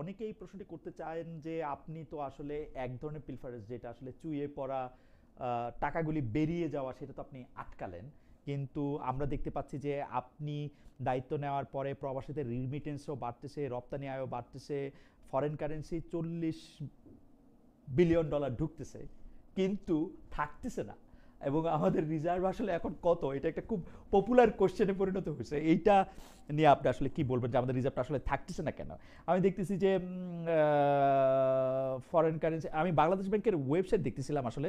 অনেকেই প্রশ্নটি করতে চান যে আপনি তো আসলে এক ধরনের পিলফারেজ, যেটা আসলে চুইয়ে পড়া টাকাগুলি বেরিয়ে যাওয়া, সেটা তো আপনি আটকালেন, কিন্তু আমরা দেখতে পাচ্ছি যে আপনি দায়িত্ব নেওয়ার পরে প্রবাসীদের রিমিটেন্সও বাড়তেছে, রপ্তানি আয়ও বাড়তেছে, ফরেন কারেন্সি $40 বিলিয়ন ঢুকতেছে, কিন্তু থাকতেছে না। এবং আমাদের রিজার্ভ আসলে এখন কত, এটা একটা খুব পপুলার কোশ্চেনে পরিণত হয়েছে। এইটা নিয়ে আপনি আসলে কি বলবেন যে আমাদের রিজার্ভটা আসলে থাকতেছে না কেন? আমি দেখতেছি যে ফরেন কারেন্সি, আমি বাংলাদেশ ব্যাংকের ওয়েবসাইট দেখতেছিলাম, আসলে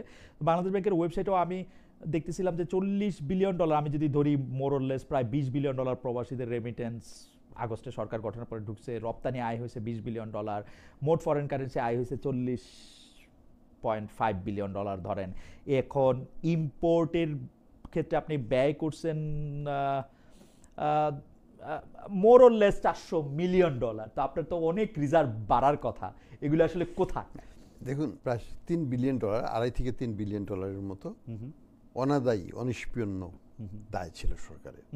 বাংলাদেশ ব্যাংকের ওয়েবসাইটেও আমি দেখতেছিলাম যে $40 বিলিয়ন, আমি যদি ধরি মোরলেস প্রায় $20 বিলিয়ন প্রবাসীদের রেমিটেন্স আগস্টে সরকার গঠনের পরে ঢুকছে, রপ্তানি আয় হয়েছে $20 বিলিয়ন, মোট ফরেন কারেন্সি আয় হয়েছে $40.5 বিলিয়ন ধরেন। এখন ইম্পোর্টের ক্ষেত্রে আপনি ব্যয় করছেন মোরলেস $400 মিলিয়ন, তো আপনার তো অনেক রিজার্ভ বাড়ার কথা, এগুলো আসলে কোথায়? দেখুন, প্রায় $3 বিলিয়ন, $2.5 থেকে $3 বিলিয়ন মতো অনাদায়ী, অনিষ্পন্ন দায় ছিল সরকারের।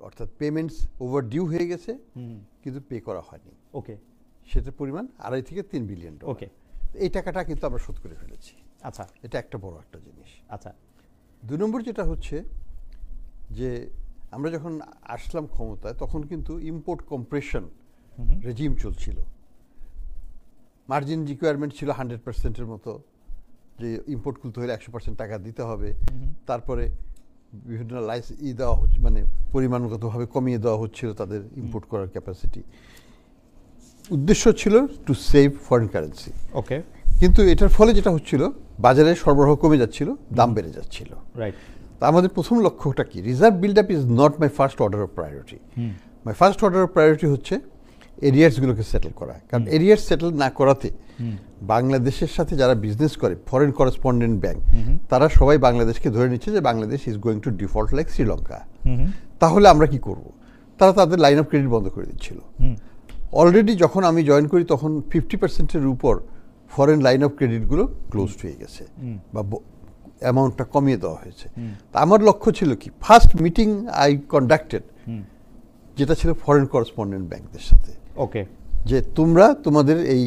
অর্থাৎ পেমেন্টস ওভারডিউ হয়ে গেছে, কিন্তু পে করা হয়নি। ওকে, সেটার পরিমাণ $2.5 থেকে $3 বিলিয়ন। ওকে, এই টাকাটা কিন্তু আমরা শোধ করে ফেলেছি। আচ্ছা, এটা একটা বড় একটা জিনিস। আচ্ছা, 2 নম্বর যেটা হচ্ছে যে আমরা যখন আসলাম ক্ষমতায়, তখন কিন্তু ইম্পোর্ট কম্প্রেশন রেজিম চলছিল। মার্জিন রিকোয়ারমেন্ট ছিল 100%-এর মতো, যে ইম্পোর্ট খুলতে হলে 100% টাকা দিতে হবে। তারপরে বিভিন্ন দেওয়া হচ্ছে, মানে পরিমাণগতভাবে কমিয়ে দেওয়া হচ্ছিল তাদের ইম্পোর্ট করার ক্যাপাসিটি। উদ্দেশ্য ছিল টু সেভ ফরেন কারেন্সি। ওকে, কিন্তু এটার ফলে যেটা হচ্ছিল, বাজারে সরবরাহ কমে যাচ্ছিল, দাম বেড়ে যাচ্ছিল। রাইট। তা আমাদের প্রথম লক্ষ্যটা কি? Reserve build up is not my first order of priority. My first order of priority হচ্ছে এরিয়ার্সগুলোকে সেটেল করা। কারণ এরিয়ার্স সেটেল না করাতে বাংলাদেশের সাথে যারা বিজনেস করে, ফরেন করেসপন্ডেন্ট ব্যাংক, তারা সবাই বাংলাদেশকে ধরে নিচ্ছে যে Bangladesh is going to default like Sri Lanka. তাহলে আমরা কি করব? তারা তাদের লাইন অফ ক্রেডিট বন্ধ করে দিচ্ছিল। অলরেডি যখন আমি জয়েন করি, তখন 50%-এর উপর ফরেন লাইন অফ ক্রেডিটগুলো ক্লোজড হয়ে গেছে, বা অ্যামাউন্টটা কমিয়ে দেওয়া হয়েছে। তা আমার লক্ষ্য ছিল কি, ফার্স্ট মিটিং আই কন্ডাক্টেড, যেটা ছিল ফরেন করেসপন্ডেন্ট ব্যাংকদের সাথে, ওকে, যে তোমরা তোমাদের এই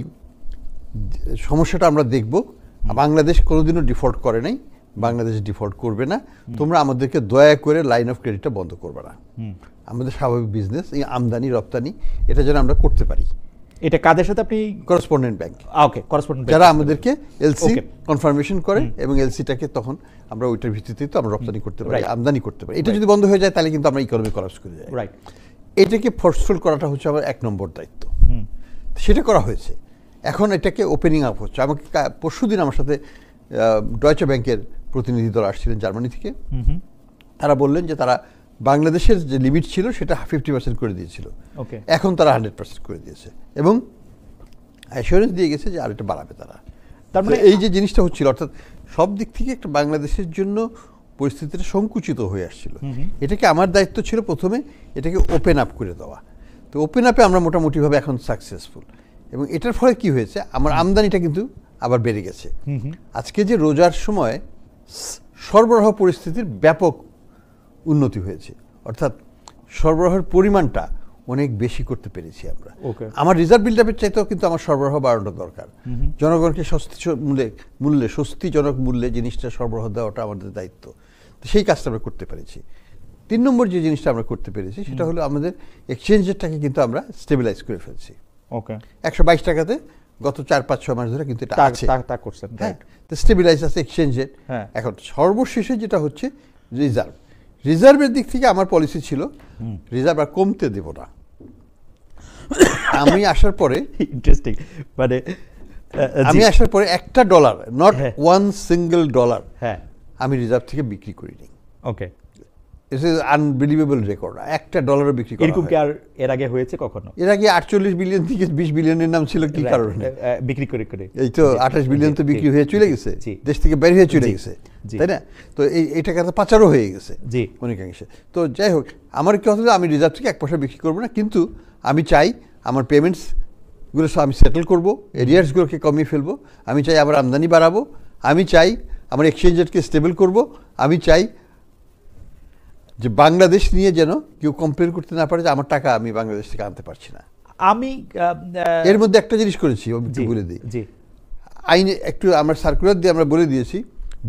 সমস্যাটা আমরা দেখব, বাংলাদেশ কোনোদিনও ডিফল্ট করে নাই, বাংলাদেশ ডিফল্ট করবে না, তোমরা আমাদেরকে দয়া করে লাইন অফ ক্রেডিটটা বন্ধ করবে না। আমাদের স্বাভাবিক বিজনেস, এই আমদানি রপ্তানি, এটা যেন আমরা করতে পারি। এটা কাদের সাথে আপনি? Correspondent bank. ওকে, করেসপন্ডেন্ট, যারা আমাদেরকে এলসি কনফার্মেশন করে, এবং এলসিটাকে তখন আমরা ওইটার ভিত্তিতে তো আমরা রপ্তানি করতে পারি, আমদানি করতে পারি। এটা যদি বন্ধ হয়ে যায়, তাহলে কিন্তু আমরা ইকোনমি কলাপস করে যাই। রাইট। এটাকে ফোর্সফুল করাটা হচ্ছে আমার 1 নম্বর দায়িত্ব। সেটা করা হয়েছে। এখন এটাকে ওপেনিং আপ হচ্ছে। আমাকে পরশুদিন আমার সাথে ডয়েচে ব্যাংকের প্রতিনিধি দল আসছিলেন জার্মানি থেকে। তারা বললেন যে তারা বাংলাদেশের যে লিমিট ছিল সেটা 50% করে দিয়েছিল, এখন তারা 100% করে দিয়েছে, এবং অ্যাসিওরেন্স দিয়ে গেছে যে আর এটা বাড়াবে তারা। তার মানে এই যে জিনিসটা হচ্ছিল, অর্থাৎ সব দিক থেকে একটা বাংলাদেশের জন্য পরিস্থিতিটা সংকুচিত হয়ে আসছিল। এটাকে আমার দায়িত্ব ছিল প্রথমে এটাকে ওপেন আপ করে দেওয়া। তো ওপেন আপে আমরা মোটামুটিভাবে এখন সাকসেসফুল, এবং এটার ফলে কি হয়েছে, আমার আমদানিটা কিন্তু আবার বেড়ে গেছে। আজকে যে রোজার সময় সরবরাহ পরিস্থিতির ব্যাপক উন্নতি হয়েছে, অর্থাৎ সরবরাহের পরিমাণটা অনেক বেশি করতে পেরেছি আমরা। আমার রিজার্ভ বিল্ড আপের চাইতেও কিন্তু আমার সরবরাহ বাড়ানো দরকার। জনগণকে স্বস্তিজনক মূল্যে জিনিসটা সরবরাহ দেওয়াটা আমাদের দায়িত্ব। তো সেই কাজটা আমরা করতে পেরেছি। 3 নম্বর যে জিনিসটা আমরা করতে পেরেছি সেটা হলো আমাদের এক্সচেঞ্জ রেটটাকে কিন্তু আমরা স্টেবিলাইজ করে ফেলছি। 122 টাকাতে গত 4-5-6 মাস ধরে কিন্তু এটা আছে, তো স্টেবিলাইজ আছে এক্সচেঞ্জ রেট। এখন সর্বশেষে যেটা হচ্ছে রিজার্ভের দিক থেকে আমার পলিসি ছিল রিজার্ভ আর কমতে দেব না। আমি আসার পরে ইন্টারেস্টিং, মানে আমি আসার পরে $1, নট ওয়ান সিঙ্গেল ডলার আমি রিজার্ভ থেকে বিক্রি করিনি। ওকে, ইটস ইজ আনবিলিভেবল রেকর্ড। $1 বিক্রি করা। এরকম কি আর এর আগে হয়েছে কখনো? এর আগে 48 বিলিয়ন থেকে 20 বিলিয়নের নাম ছিল কি কারণে? বিক্রি করে করে এই তো 28 বিলিয়ন তো বিক্রি হয়ে চলে গেছে, দেশ থেকে বের হয়ে চলে গেছে, তাই না? তো এই টাকা তো পাচারও হয়ে গেছে অনেকাংশে। তো যাই হোক, আমার কি হতো, আমি রিজার্ভ থেকে 1 পয়সা বিক্রি করবো না, কিন্তু আমি চাই আমার পেমেন্টসগুলো আমি সেটেল করবো, এরিয়ার্সগুলোকে কমিয়ে ফেলবো, আমি চাই আমার আমদানি বাড়াবো, আমি চাই আমার এক্সচেঞ্জ রেটকে স্টেবল করবো, আমি চাই যে বাংলাদেশ নিয়ে যেন কেউ কমপ্লেন করতে না পারে যে আমার টাকা আমি বাংলাদেশ থেকে আনতে পারছি না। আমি এর মধ্যে একটা জিনিস করেছি, আমি একটু বলে দিই। জি, আইনে একটু আমরা সার্কুলার দিয়ে আমরা বলে দিয়েছি,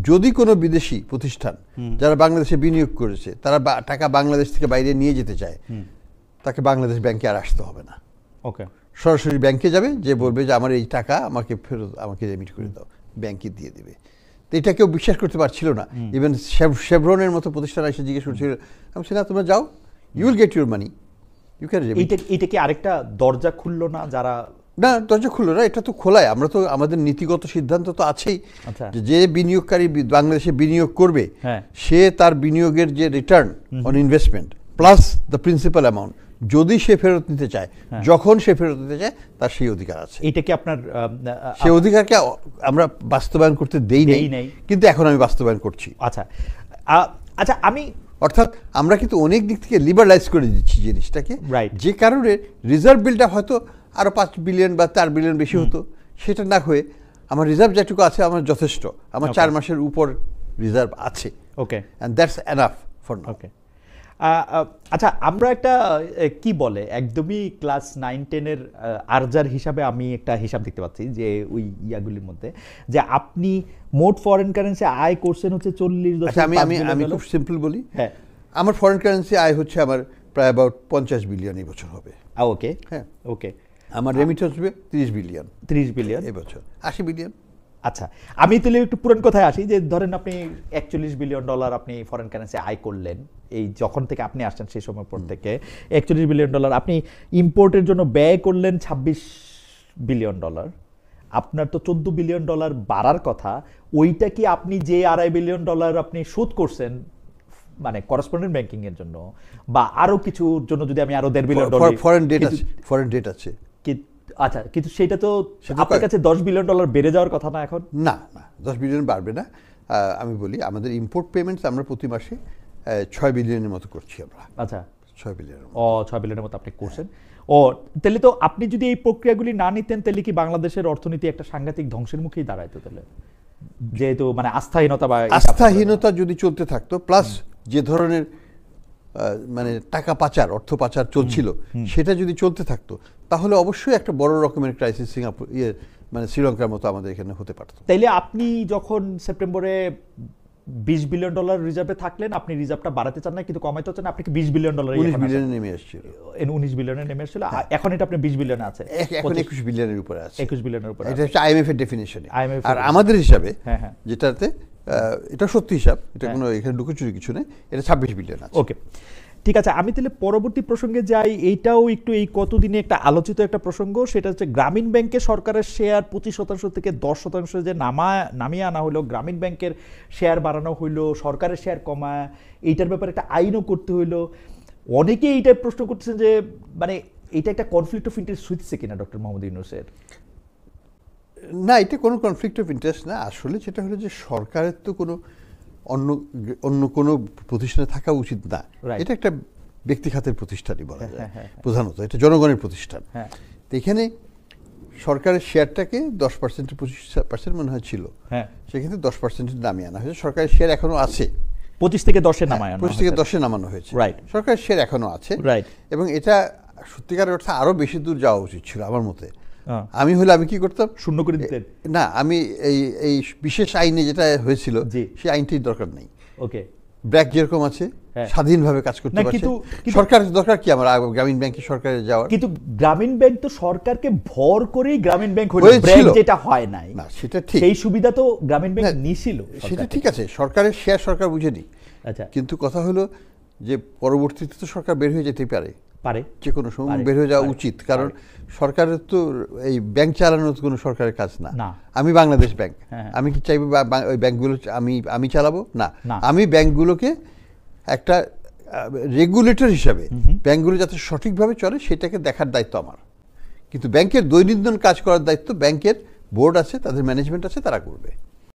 যদি কোনো বিদেশি প্রতিষ্ঠান যারা বাংলাদেশে বিনিয়োগ করেছে তারা টাকা বাংলাদেশ থেকে বাইরে নিয়ে যেতে চায়, তাকে বাংলাদেশ ব্যাংকে আর আসতে হবে না। ওকে, সরাসরি ব্যাংকে যাবে, যে বলবে যে আমার এই টাকা আমাকে রেমিট করে দাও, ব্যাংকে দিয়ে দিবে। তো এটা কেউ বিশ্বাস করতে পারছিল না। ইভেন শেভরনের মতো প্রতিষ্ঠান এসে জিজ্ঞেস করছিল, আমি বলছি না, তোমরা যাও, you will get your money, you can remit. এটা কি আরেকটা দরজা খুললো না? যারা না, দরজা খুললো না, এটা তো খোলায়। আমরা তো আমাদের নীতিগত সিদ্ধান্ত তো আছেই, যে বিনিয়োগকারী বাংলাদেশে বিনিয়োগ করবে সে তার বিনিয়োগের যে return on investment plus the principal amount, যদি সে ফেরত নিতে চায়, যখন সে ফেরত নিতে চায়, তার সেই অধিকার আছে। এটা কি আপনার সেই অধিকারকে আমরা বাস্তবায়ন করতে দেই নাই, কিন্তু এখন আমি বাস্তবায়ন করছি। আচ্ছা আচ্ছা, আমি অর্থাৎ আমরা কিন্তু অনেক দিক থেকে লিবারালাইজ করে দিচ্ছি জিনিসটাকে, যে কারণে রিজার্ভ বিলটা হয়তো আরো 5 বিলিয়ন বা 4 বিলিয়ন বেশি হতো, সেটা না হয়ে আমার রিজার্ভ যেটুকু আছে আমার যথেষ্ট, আমার 4 মাসের উপর রিজার্ভ আছে। Okay, and that's enough for now. Okay, আচ্ছা, আমরা একটা কি বলে একদমই ক্লাস 9-10-এর আরজার হিসাবে আমি একটা হিসাব দেখতে পাচ্ছি, যে ওই ইয়াগুলির মধ্যে যে আপনি মোট ফরেন কারেন্সি আয় করছেন হচ্ছে 40। আচ্ছা, আমি খুব সিম্পল বলি, হ্যাঁ, আমার ফরেন কারেন্সি আয় হচ্ছে আমার প্রায় অ্যাবাউট 50 বিলিয়ন এই বছর হবে। ওকে, হ্যাঁ, ওকে, আমার রেমিটেন্স হবে 30 বিলিয়ন এই বছর, 80 বিলিয়ন। আচ্ছা, আমি তাহলে একটু পুরান কথায় আসি, যে ধরেন আপনি 41 বিলিয়ন ডলার আপনি ফরেন কারেন্সি আয় করলেন এই যখন থেকে আপনি আসছেন সেই সময় পর থেকে, 41 বিলিয়ন ডলার আপনি ইম্পোর্টের জন্য ব্যয় করলেন 26 বিলিয়ন ডলার, আপনার তো 14 বিলিয়ন ডলার বাড়ার কথা। ওইটা কি আপনি যে 2.5 বিলিয়ন ডলার আপনি শোধ করছেন মানে করেসপন্ডেন্ট ব্যাংকিং এর জন্য, বা আরো কিছুর জন্য, যদি আমি আরো 1.5 বিলিয়ন ডলার ফরেন ডেট আছে, আচ্ছা, কিন্তু সেটা তো আপনার কাছে 10 বিলিয়ন ডলার বেড়ে যাওয়ার কথা না এখন? না, 10 বিলিয়ন বাড়বে না। আমি বলি, আমাদের ইম্পোর্ট পেমেন্টস আমরা প্রতি মাসে 6 বিলিয়নের মতো করছি আমরা। আচ্ছা, 6 বিলিয়ন। 6 বিলিয়নের মতো আপনি করছেন। তাহলে তো আপনি যদি এই প্রক্রিয়াগুলি না নিতেন, তাহলে কি বাংলাদেশের অর্থনীতি একটা সাংঘাতিক ধ্বংসের মুখেই দাঁড়াইতো? তাহলে যেহেতু মানে আস্থাহীনতা যদি চলতে থাকতো, প্লাস যে ধরনের মানে টাকা পাচার, অর্থ পাচার চলছিল, সেটা যদি চলতে থাকতো, তাহলে অবশ্যই একটা বড় রকমের ক্রাইসিস মানে শ্রীলঙ্কার মতো আমাদের এখানে হতে পারত। তাইলে আপনি যখন সেপ্টেম্বরে 20 বিলিয়ন ডলার রিজার্ভে থাকলেন, আপনি রিজার্ভটা বাড়াতে চান না, কিন্তু কমাইতে চান না, আপনি কি 20 বিলিয়ন ডলার 19 বিলিয়নে নেমে আসছিল। 19 বিলিয়নে নেমে আসছিল, এখন এটা আপনি 20 বিলিয়নে আছে, এখন 21 বিলিয়নের উপরে আছে। 21 বিলিয়নের উপরে, এটা হচ্ছে আইএমএফ এর ডেফিনিশনে। আর আমাদের হিসাবে, যেটাতে এটা সত্যি হিসাব, এটা কোনো এখানে লুকোচুরি কিছু নেই, এটা 26 বিলিয়ন আছে। ওকে, ঠিক আছে, আমি তাহলে পরবর্তী প্রসঙ্গে যাই। এইটাও একটু এই কতদিনে একটা আলোচিত একটা প্রসঙ্গ, সেটা হচ্ছে গ্রামীণ ব্যাংকে সরকারের শেয়ার 25% থেকে 10% যে নামিয়ে আনা হলো, গ্রামীণ ব্যাংকের শেয়ার বাড়ানো হইলো, সরকারের শেয়ার কমায়, এইটার ব্যাপারে একটা আইনও করতে হইলো। অনেকে এইটাই প্রশ্ন করতেছেন যে মানে এটা একটা কনফ্লিক্ট অফ ইন্টারেস্ট হচ্ছে কিনা ডক্টর মোহাম্মদ ইউনূসের? না, এটা কোনো কনফ্লিক্ট অফ ইন্টারেস্ট না। আসলে যেটা হলো যে সরকারের তো কোনো অন্য কোনো প্রতিষ্ঠানে থাকা উচিত না। এটা একটা ব্যক্তি খাতের প্রতিষ্ঠানই বলা যায় প্রধানত, এটা জনগণের প্রতিষ্ঠান। তো এখানে সরকারের শেয়ারটাকে 10% 25% মনে হয় ছিল, সেক্ষেত্রে 10% নামিয়ে আনা হয়েছে। সরকারের শেয়ার এখনো আছে, 25 থেকে 10-এ নামানো, 25 থেকে 10-এ নামানো হয়েছে। সরকারের শেয়ার এখনো আছে, এবং এটা সত্যিকারের অর্থে আরো বেশি দূর যাওয়া উচিত ছিল আমার মতে। আমি হলে আমি কি করতাম, শূন্য করে দিতেন না, আমি এই বিশেষ আইনে যেটা হয়েছিল সেই আইনটির দরকার নেই। ওকে, ব্র্যাক যেরকম আছে, স্বাধীনভাবে কাজ করতে পারছে, সরকারের দরকার কি আমার গ্রামীণ ব্যাংকে সরকারের যাওয়ার? কিন্তু গ্রামীণ ব্যাংক তো সরকারকে ভর করেই গ্রামীণ ব্যাংক হয়েছিল, যেটা হয় নাই। না, সেটা ঠিক, সেই সুবিধা তো গ্রামীণ ব্যাংক নিছিল, সেটা ঠিক আছে, সরকারের শেয়ার সরকার বুঝে নি। আচ্ছা, কিন্তু কথা হলো যে পরবর্তীতে তো সরকার বের হয়ে যেতে পারে, যে কোনো সময় বের হয়ে যাওয়া উচিত, কারণ সরকারের তো এই ব্যাংক চালানোর কোনো সরকারের কাজ না। আমি বাংলাদেশ ব্যাংক, আমি কি চাইবো ওই ব্যাংকগুলো আমি চালাবো? না, আমি ব্যাংকগুলোকে একটা রেগুলেটর হিসাবে ব্যাংকগুলো যাতে সঠিকভাবে চলে সেটাকে দেখার দায়িত্ব আমার। কিন্তু ব্যাংকের দৈনন্দিন কাজ করার দায়িত্ব ব্যাংকের বোর্ড আছে, তাদের ম্যানেজমেন্ট আছে, তারা করবে।